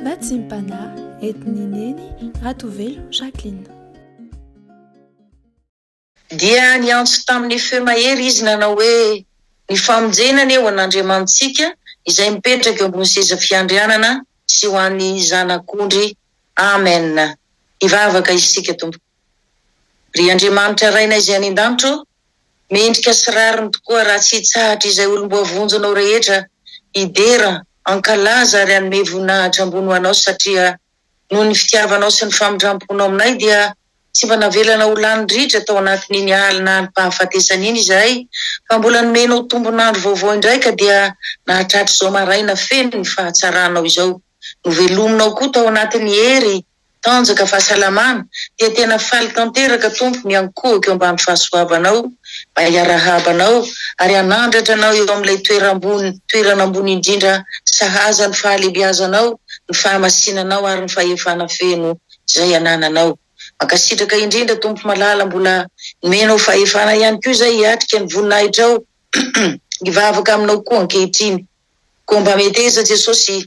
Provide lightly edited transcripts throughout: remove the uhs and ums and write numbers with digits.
Vatsimpana etineneny Ratovelo Jacqueline. Dia niantso tamin'ny feo mahery izy nanao hoe ny famonjenana eo an'Andriamantsika izay mipetraka eo ambony seza fiandrianana sy ho an'ny zanak'ondry. Amen. Ivavaka isika tompo. Ry Andriamanitra raina izay any an-danitro, mendrika sy rariny tokoa raha tsy hitsahatra izay olom-boavonjinao rehetra idera ankalaza ary anome voninahitra ambony ho anao, satria noho ny fitiavanao sy ny famindramponao aminay dia tsy mba navelana ho lanindritra tao anatin'iny alina any-pahafatesana iny izahay, fa mbola nomenao tombonandro vaovao indraika dia nahatratra izao maraina feno ny fahatsaranao izao. Novelominao koa tao anatin'ny hery tanjaka fahasalamana dia tena faly tanteraka tompo miankohaka eo ambany fahasoavanao mba hiarahabanao ary hanandratra anao eo amin'ilay toerana ambony indrindra sahaza ny fahalebiazanao, ny fahamasinanao ary ny fahefana feno izay anananao. Makasitraka indrindra tompo malala, mbola nomenao fahefana ihany koa izay hiatrika ny voninahitrao hivavaka aminao koa ankehitriny. Koa mba meteza Jesosy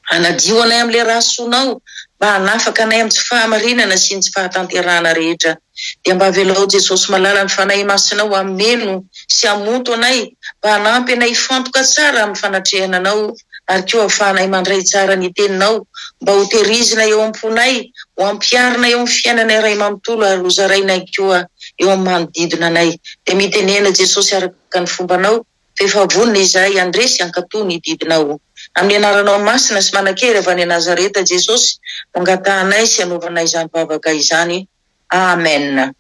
anadio anay amin'ilay rahasoanao mba hanafaka anay amin'ny tsy fahamarinana sy ny tsy fahatanterana rehetra. Dia mba avelao Jesosy malala ny fanahy masinao ameno sy amonto anay mba hanampy anay fantoka tsara amin'ny fanatrehananao ary koa ahafahanay mandray tsara ny teninao, mba ho tehirizina eo am-ponay, ho ampiarina eo amin'ny fiainanay ray manontolo ary ho zarainay koa eo amin'ny manodidina anay. Dia mitenena Jesosy araka ny fombanao, fefa vonina izahay andresy ankatony didinao. Amin'ny anaranao masina sy manan-kery avy any Nazareta Jesosy, mangatahanay sy hanovanay izany vavaka izany. Amen.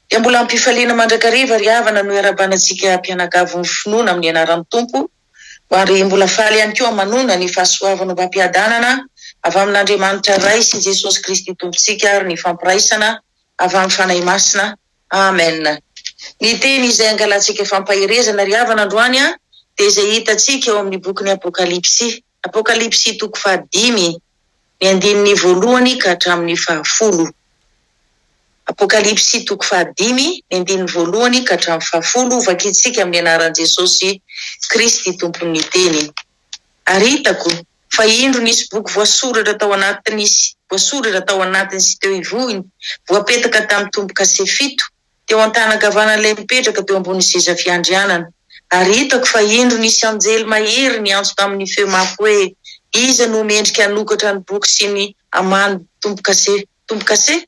Dia mbola ampifaliana mandrakariva ry havana no iarabanantsika mpianakavy ny finoana amin'ny anaran'ny Tompo, ary mbola faly ihany koa manona ny fahasoavana mba-piadanana avy amin'Andriamanitra Ray sy Jesosy Kristy Tompontsika ary ny fampiraisana avy amin'ny fanahy masina. Amen. Ny teny izay angalantsika fampaherezana ry havana androany dia izay hitantsika eo amin'ny boky ny Apokalipsy. Apokalipsy toko 5 ny andininy 1 ka hatramin'ny 10. Apokalipsy toko 5 ny andininy 1 ka hatramin'ny 10. Vakitsika amin'ny anaran'i Jesosy Kristy tompon'ny teny. Ary hitako fa indro nisy boky voasoratra tao anatiny sy teo ivohiny, voapetaka tamin'ny tombo-kase 7 teo an-tanakavanan'ilay mipetraka teo ambony seza fiandrianana. Ary hitako fa indro nisy anjely mahery niantso tamin'ny feo mafy hoe iza no mendrika hanokatra ny boky sy ny amany tombo-kase?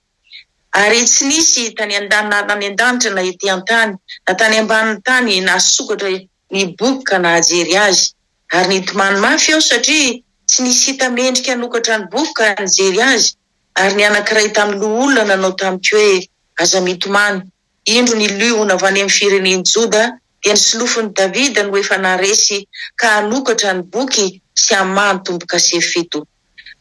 Ary tsy nisy tany an-danitra na ety an-tany na tany ambanin'ny tany nasokatra ny boky ka nahajery azy. Ary nitomany mafy aho satria tsy nisy hita mendrika hanokatra ny boky ka nijery azy. Ary ny anankiray tamin'ny loha olona nanao tamiko hoe aza mitomany. Indro ny liona avy any amin'ny fireneny Joda dia nisolofiny Davida no efa naresy ka hanokatra ny boky sy hamany tombo-kase 7.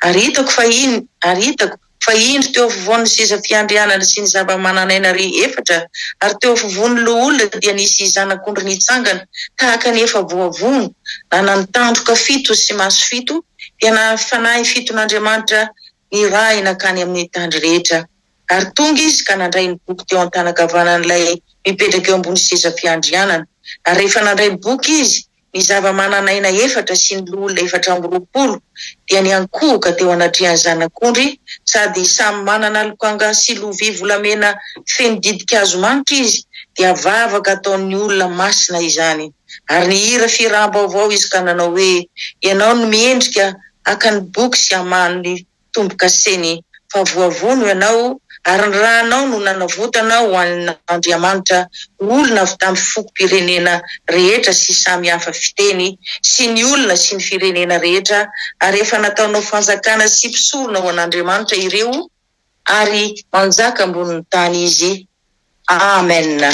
Ary hitako fa indro teo afovoan'ny seza fiandrianana sy ny zava-mananaina efatra, ary teo afovoan'ny loha olona dia nisy zanak'ondry nitsangana tahaka ny efa voavono, nanantandroka 7 sy maso 7, dia nafanahy 7n'Andriamanitra ny ray nakany amin'ny tandry rehetra. Ary tonga izy ka nandray ny boky teo an-tanakavanan'ilay mipetraka eo ambony seza fiandrianana. Ary rehefa nandray ny boky izy, ny zava-mananaina efatra sy ny loha olona 420 dia niankohoka teo anatrehan'ny zanak'ondry, sady samy manana lokanga sy lovia volamena feno didikazo manitra izy, dia vavaka ataon'ny olona masina izany. Ary ny hira firam-baovao izy ka nanao hoe ianao no miendrika haka ny boky sy hamany tombo-kaseny fa voavono ianao, ary ny rahanao no nanavotanao ho an'Andriamanitra olona avy tamin'ny foko-pirenena rehetra sy samy hafa fiteny sy ny olona sy ny firenena rehetra, ary efa nataonao fanjakana sy mpisorona ho an'Andriamanitra ireo ary manjaka ambonin'ny tany izy. Amen.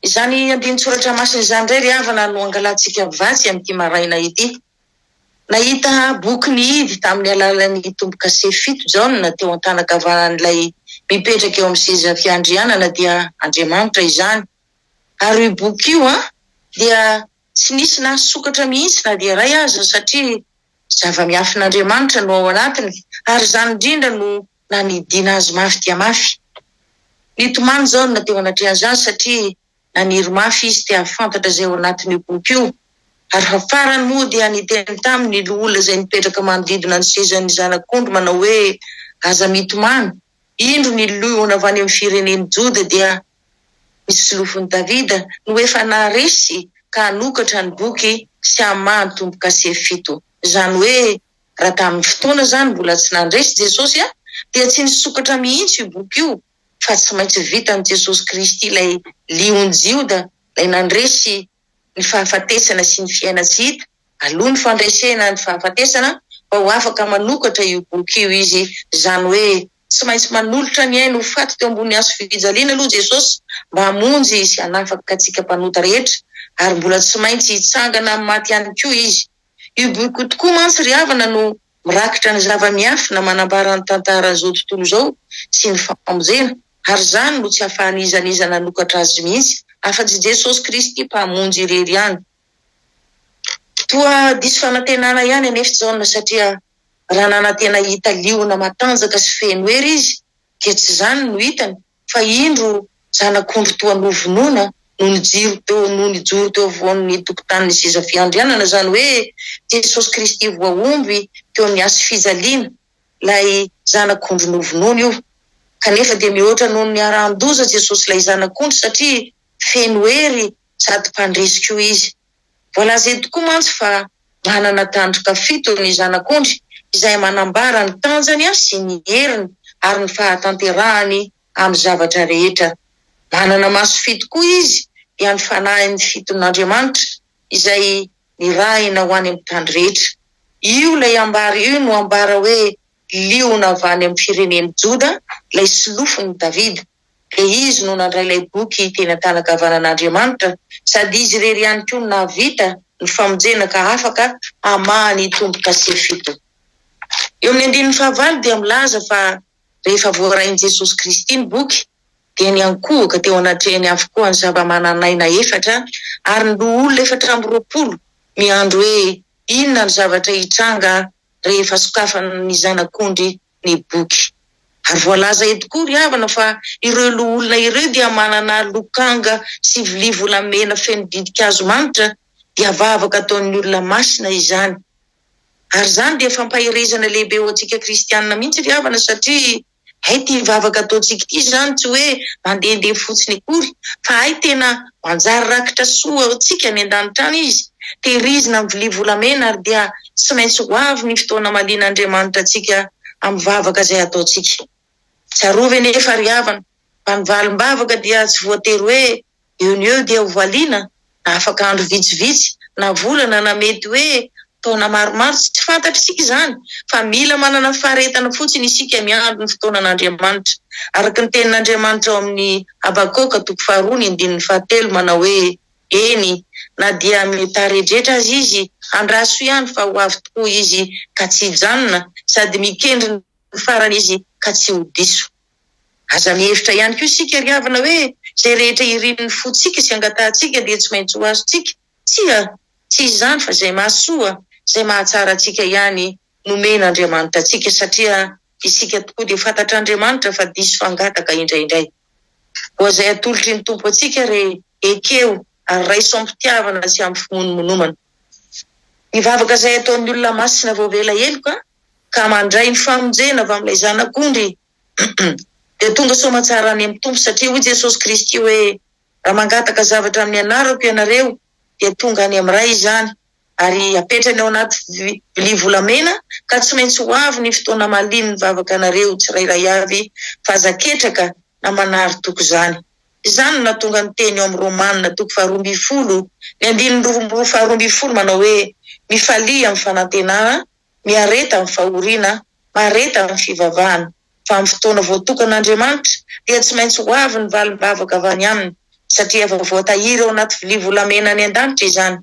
Izany andinin-tsoratra masina izany indray ry havana no angalantsika vatsy amin'ity maraina ity. Nahita boky nihidy tamin'ny alalan'ny tombo-kase 7 jaune teo an-tanakavanan'ilay mipetraka eo amin'ny seza fiandrianana dia Andriamanitra izany. Ary io boky io dia tsy nisy nasokatra mihitsy na dia ray aza, satria zava-miafin'Andriamanitra no ao anatiny, ary izany indrindra no nanidina azy mafy dia mafy. Nitomany zao na teo anatrehan'izany satria naniry mafy izy te hafantatra izay ao anatin'io boky io. ary farany moa dia niteny taminy olona izay nipetraka manodidina ny sezan'ny zanak'ondry manao hoe aza mitomany, indro ny loona avy any amin'ny fireneny Joda dia misy solofony Davida no efa naresy ka hanokatra ny boky sy hamaha tombo-kase 7. Izany hoe raha tamin'ny fotoana zany mbola tsy nandresy Jesosy dia tsy nisokatra mihitsy io boky io, fa tsy maintsy vitan'i Jesosy Kristy ilay liony Jioda ilay nandresy ny fahafatesana sy ny fiaina tsy hita, aloha ny fandresena ny fahafatesana fa ho afaka manokatra io boky io izy. Izany hoe tsy maintsy manolotra ny ainy ho faty teo ambony hazo fijaliana aloha Jesosy mba hamonjy sy hanafaka antsika mpanota rehetra, ary mbola tsy maintsy hitsangana amin'ny maty ihany koa izy. Io boky tokoa mantsy ry havana no mirakitra ny zava-miafina manambara ny tantara zao tontolo zao sy ny famonjena, ary zany no tsy hafahan'izan'iza nanokatra azy mihitsy afa-tsy Jesosy Kristy mpamonjy irery ihany. Toa diso fanantenana ihany anefa Jaona, satria raha nanantena hita liona matanjaka sy feno hery izy dia tsy zany no hitany, fa indro zanak'ondry toa novonoina no nijoro teo avoan'ny tokotanin'ny seza fiandrianana. Zany hoe Jesosy Kristy voaomby teo amin'ny hazo fijaliana, lay zanak'ondry novonoina io. Kanefa dia mihoatra noho ny aran-doza Jesosy ilay zanak'ondry satria feno hery sady mpandresika io izy. Voalaza eto tokoa mantsy fa manana tandroka 7 ny zanak'ondry izay manambara ny tanjany sy ny heriny ary ny fahatanterahany amin'ny zavatra rehetra. Manana maso 7 koa izy dia ny fanahiny 7n'Andriamanitra izay nirahina ho any amin'ny tany rehetra. Io lay ambara io no ambara hoe liona avy any amin'ny fireneny Joda, ilay solofony Davida. Dia izy no nandray ilay boky teny an-tanakavanan'Andriamanitra, sady izy irery ihany koa no nahavita ny famonjena ka afaka hamahany tombo-kase 7. Eo amin'ny 15 dia milaza fa rehefa voarainy Jesosy Kristy ny boky dia niankohaka teo anatrehany avokoa ny zava-mananaina 4 ary ny olona 420 miandro hoe inona ny zavatra hitranga rehefa sokafan'ny zanak'ondry ny boky. Ary voalaza eto koa ry havana fa ireo olona ireo dia manana lokanga sy vilia volamena feno didikazo manitra dia vavaka ataon'ny olona masina izany. Ary zany dia fampahirizana lehibe ho antsika kristianina mihitsy ry havana, satria hay ty vavaka ataontsika ity zany tsy hoe mandehandeha fotsiny akory, fa hay tena manjary rakitra soa antsika ny an-danitra any izy, tehirizina amin'ny vilia volamena, ary dia tsy maintsy ho avy ny fotoana malian'Andriamanitra antsika amin'ny vavaka izay ataontsika. Tsarovy anefa ry havana, fa ny valim-bavaka dia tsy voatery hoe eo ny eo dia ho valiana, na afaka andro vitsivitsy na volana na mety hoe taona maromaro tsy fantatritsika izany, fa mila manana faharetana fotsiny isika miandro ny fotoanan'Andriamanitra. Araka ny tenin'Andriamanitra ao amin'ny Habakoka 2:7 manao hoe eny, na dia mitaredretra azy izy andraso ihany fa ho avy tokoa izy ka tsy hijanona, sady mikendry ny farany izy ka tsy ho diso. Aza mihevitra ihany koa isika ry havana hoe zay rehetra irin'ny fotsika sy angatantsika dia tsy maintsy ho azontsika. Tsy izany fa zay mahasoa, zay mahatsara antsika ihany nomen'Andriamanitra antsika, satria isika tokoa dia fantatr'Andriamanitra fa diso fangataka indraindray. Voazay atolotry ny tompo antsika re ekeo ary raiso ampitiavana sy amin'ny fimonomonomana. Ny vavaka izay ataon'ny olona masina voavela heloka ka mandray ny famonjena avy amin'ilay zanak'ondry dia tonga soamatsara any amin'ny tompo, satria hoy Jesosy Kristy hoe raha mangataka zavatra amin'ny anarako ianareo dia tonga any amin'ny ray izany, ary apetrany ao anaty vilia volamena ka tsy maintsy ho avy ny fotoana maliny ny vavaka anareo tsirairay avy fa zaketraka na manary toko izany. Izany na tonga ny teny eo amin'ny Romanina 12:20 ny 12:20 manao hoe mifalia amin'ny fanantenana, miareta amin'ny fahoriana, mareta amin'ny fivavahana, fa amin'ny fotoana voatokan'Andriamanitra dia tsy maintsy ho avy ny valim-bavaka avy any aminy, satria efa voatahiry ao anaty vilia volamena any an-danitra izany.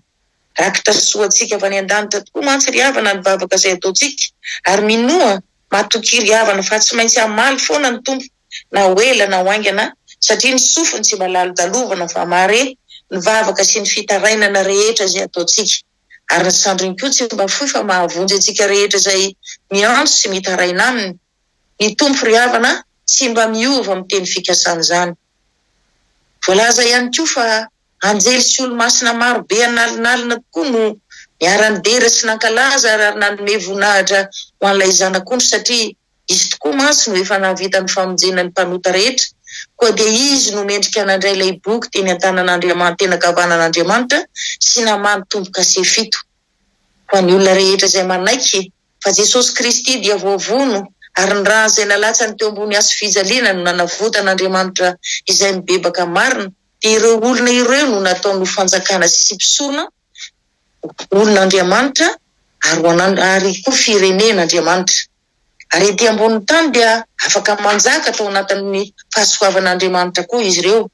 Rakitra soa antsika avy any an-danitra tokoa mantsy ry havana ny vavaka izay ataontsika, ary minoa matoky ry havana fa tsy maintsy hamaly foana ny tompo na ho ela na ho aingana, satria ny sofiny tsy malalo dalovana fa mare ny vavaka sy ny fitarainana rehetra izay ataontsika. Ary ny sandriny koa tsy mba foy fa mahavonjy antsika rehetra izay miantso sy mitaraina aminy. Ny tompo ry havana tsy mba miova amin'ny teny fikasana izany. Voalaza ihany koa fa anjely sy olo-masina maro be analinalina tokoa no niara-nidera sy nankalaza ary nanome voninahitra ho an'ilay zanak'ondry satria izy tokoa mantsy no efa nahavita ny famonjena ny mpanota rehetra, koa dia izy no mendrika nandray ilay boky teny an-tanan'Andriamanitra, tena kavanan'Andriamanitra sy namany tomboka sefito ho an'ny olona rehetra izay manaiky fa Jesosy Kristy dia voavono ary ny raha izay nalatsa ny teo ambony hazo fijaliana no nanavotan'Andriamanitra izay mibebaka marina, dia ireo olona ireo no nataony ho fanjakana sy mpisorona olon'Andriamanitra ary koa firenen'Andriamanitra. Ary ety ambony tany dia afaka manjaka tao anatin'ny fahasoavan'Andriamanitra koa izy ireo.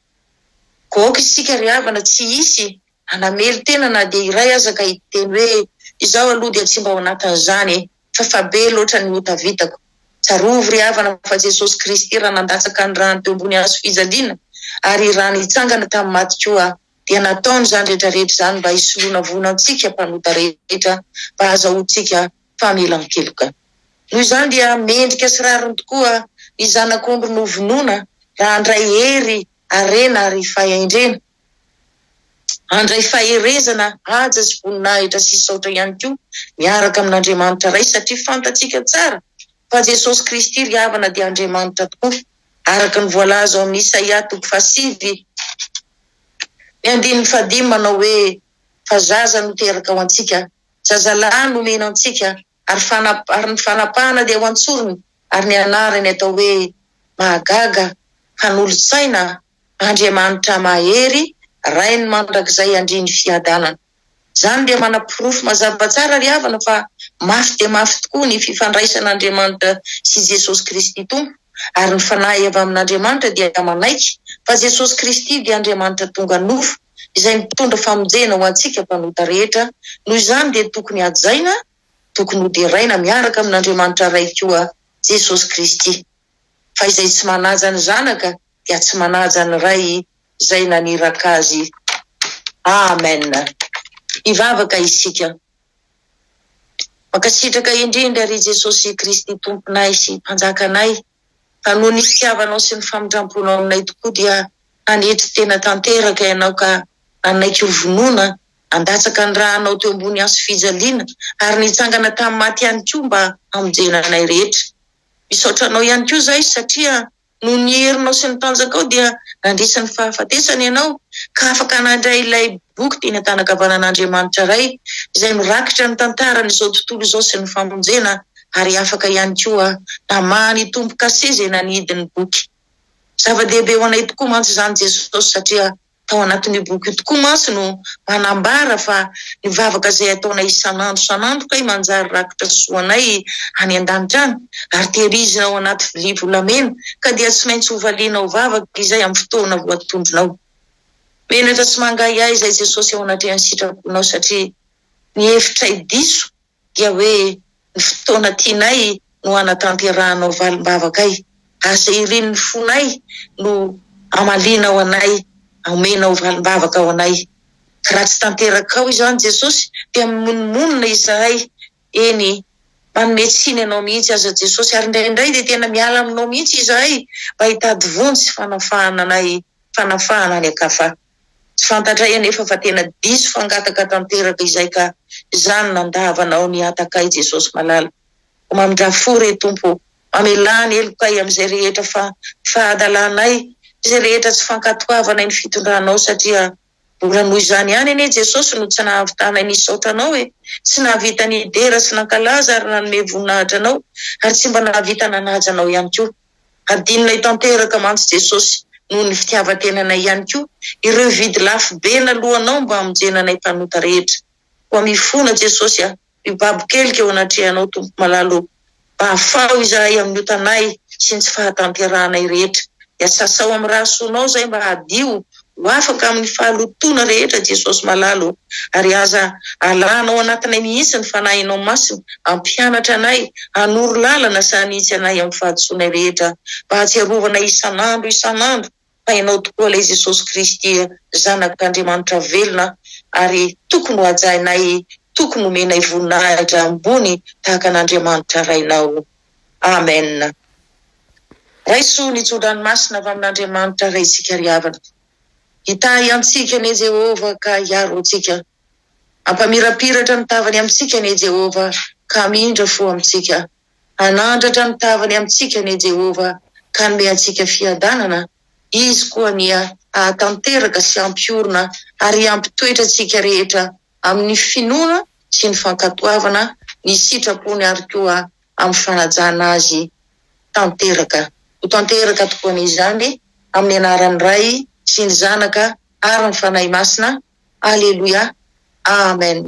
Koa isika ry havana tsy hisy anamely tena na dia iray aza ka hiteny hoe izao aloha dia tsy mba ao anatin'izany fa be loatra ny hotavitako. Tsarovy ry havana fa Jesosy Kristy raha nandatsaka ny rano teo ambony hazo fijaliana ary raha nitsangana tamin'ny maty koa dia nataony izany rehetrarehetra izany mba hisoloana vonantsika mpanota rehetra mba azahoantsika famelan-keloka. Noho izany dia mendrika sy rariny tokoa ny zanak'ondry novonoina raha handray hery arena ary fahaendrena, handray faherezana aja sy voninahitra sy saotra ihany koa miaraka amin'Andriamanitra ray satria fantatsika tsara fa Jesosy Kristy ry havana dia Andriamanitra tokoa araka ny voalaza ao amin'ny Isaia 7:5 manao hoe fa zaza no teraka ho antsika, zazalahy no mena antsika ary ny fanapahana dia ho antsorony ary ny anarany atao hoe mahagaga, hanolo-tsaina, Andriamanitra mahery, ray ny mandrakizay andriny fiadanana. Izany dia manam-pirofo mazava tsara ry havana fa mafy dia mafy tokoa ny fifandraisan'Andriamanitra sy Jesosy Kristy tompo ary ny fanahy avy amin'Andriamanitra dia manaiky fa Jesosy Kristy dia Andriamanitra tonga nofo izay mitondra famonjena ho antsika mpanota rehetra. Noho izany dia tokony hajaina, tokony hoderaina miaraka amin'Andriamanitra ray koa Jesosy Kristy. Fa izay tsy manaja ny zanaka dia tsy manaja ny ray izay naniraka azy. Amen. Ivavaka isika. Makasitraka indrindra ry Jesosy Kristy tomponay sy mpanjakanay, fa noho ny fitiavanao sy ny famindramponao aminay tokoa dia anetry tena tanteraka ianao ka anaiky ho vonoina, andatsaka ny raha anao teo ambony hazo fijaliana ary nitsangana tamin'ny maty ihany koa mba hamonjenanay rehetra. Misaotra anao ihany koa zahay satria noho ny herinao sy ny tanjakao dia nandrisy ny fahafatesana ianao ka afaka nandray ilay boky teny an-tanakavanan'Andriamanitra ray izay mirakitra ny tantaran'izao tontolo izao sy ny famonjena ary afaka ihany koa namany tomboka se izay nanidiny boky. Zava-dehibe ho anay tokoa mantsy izany Jesosy satria tao anatin'ny boky tokoa mantsy no manambara fa ny vavaka izay ataonay isan'andro kay manjary rakitra soanay any an-danitra any ary tehirizina ao anaty vilia volamena ka dia tsy maintsy hovaliana ho vavaka izay amin'ny fotoana voatondronao. Menatra sy mangay ahy izay Jesosy ao anatrehany sitraponao satria ny hefitray diso dia hoe ny fotoana tianay no anatanterahana valim-bavakay, asa irin'ny fonay no amaliana ao anay, omena ho valim-bavaka ao anay. Ka raha tsy tanteraka ao izany Jesosy dia mononmonina izahay eny manome tsiny ianao mihitsy aza Jesosy ary indraindray dia tena miala aminao mihitsy izahay mba hitady vony sy fanafahana any akafa. Tsy fantatray anefa fa tena diso fangataka tanteraka izay ka izany nandavanao ny atakay Jesosy malala. Mamindra-fo re Tompo, mamelany elokay amin'izay rehetra fahadalanay, izay rehetra tsy fankatoavanay ny fitondranao satria mbola noho izany ihany anie Jesosy no tsy nahavitanay ny saotranao tsy nahavita ny dera sy nankalaza ary nanome voninahitra anao ary tsy mba nahavita nanaja anao ihany koa. Adinonay tanteraka mantsy Jesosy noho ny fitiavan-tenanay ihany koa ireo vidy lafo be nalohanao mba hamonjenanay mpanota rehetra. Koa mifona Jesosy mibaby kelika eo anatrehanao Tompo malalo, mba hafao izahay amin'ny otanay sy ny tsy fahatanteranay rehetra. Dia sasao amin'ny raha soanao zay mba hadio ho afaka amin'ny fahalotona rehetra Jesosy malalo ary aza alanao anatinay mihitsy ny fanahinao masina, ampianatra anay, hanoro lalana sy hanitsy anay amin'ny fahadisoanay rehetra mba hatsiarovanay isan'andro fa ianao tokoa ilay Jesosy Kristy zanak'Andriamanitra velona ary tokony ho hajainay, tokony homenay voninahitra ambony tahaka an'Andriamanitra rainao. Amen. Raiso nitsodranmasina avy amin'Andriamanitra raitsika ry havana. Hitahy antsika ne Jehova ka hiaro antsika. ampamirapiratra ny tavany amintsika ne Jehova ka mindra fo amintsika. Anandratra ny tavany amintsika ne Jehova ka nome antsika fiadanana. Izy koa nia ahatanteraka sy ampiorona ary ampitoetra antsika rehetra amin'ny finoana sy ny fankatoavana, ny sitrapony ary koa amin'ny fanajana azy tanteraka. Ho tanteraka tokoa n'izany amin'ny anaran'ny Ray sy ny Zanaka ary ny Fanahy Masina. Aleluia. Amen.